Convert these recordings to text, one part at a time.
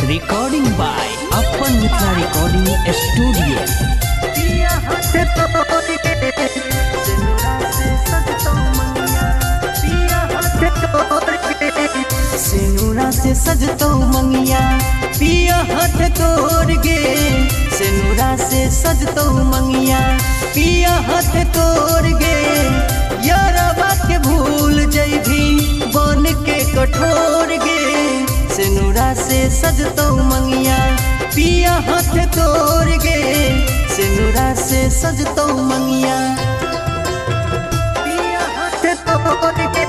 Recording by अपन Mithila recording studio. सिनुरा से सजतो मंगिया पिया हाथ तोड़ गे। सिनुरा से सजतो मंगिया पिया हाथ तोड़ गे। यारा बात के भूल जैभी बन के कठोर गे। सिनुरा से सजतो मंगिया पिया हाथ तोड़ गे। सिनुरा से सजतो मंगिया पिया हाथ तोड़ गे।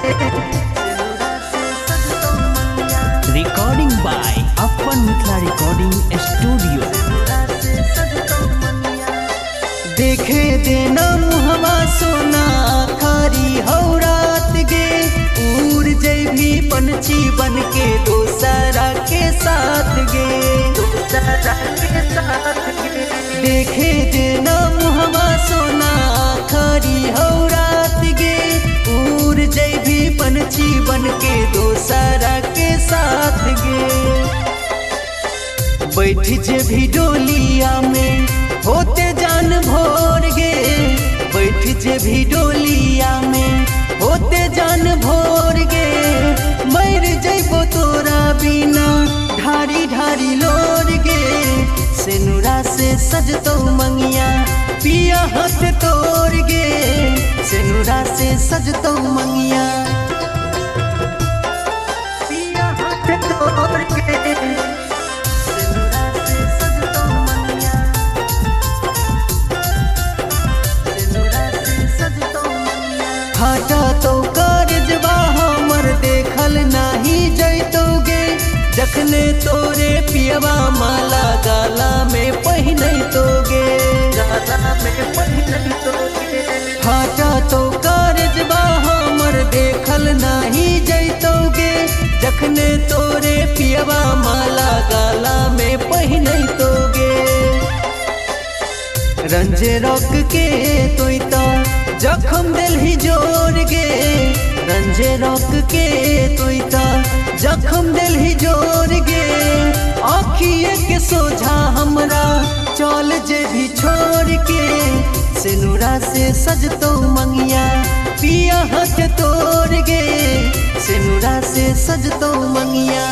रिकॉर्डिंग बाय अपन मिथिला रिकॉर्डिंग स्टूडियो। देखे देना मुहवा सोना खारी हो रात गे। उड़ जैभी पंछी बन के दोसरा के साथ गे। देखे देना मुहवा सोना खारी हो रात गे। उड़ जैभी पंछी बन के दोसरा के साथ गे। बैठ जे भी डोलिया में होते जान भोर गे। बैठ जे भी डोलिया में होते जान भोर गे। मर जैबो तोरा बिना ढारी ढारी लोर गे। सिनुरा से सजतो मंगिया पिया हाथ तोड़ गे। सिनुरा से सजतो मंगिया पिया हाथ तोड़ गे। सिनुरा से सजतो मंगिया सिनुरा से सजतो मंगिया। फाटा तो कारजबा हमर देखल नाही जैतोगे। जखने तोरे पियवा माला गाला में पहिनैतोगे। गाला में पहिनैतोगे। फाटा तो कारजबा हमर देखल नाही जैतोगे। जखने तोरे पियवा माला गाला में पहिनैतोगे। रंजे रोक के तोइता जखम दिलही जोर गे। रंजे रोक के तोइता जखम दिलही जोर गे। आँखिए के सोझा हमरा चल जे भी छोड़ के। सिनुरा से सजतो मंगिया पिया हाथ तोड़ गे। सिनुरा से सजतो मंगिया।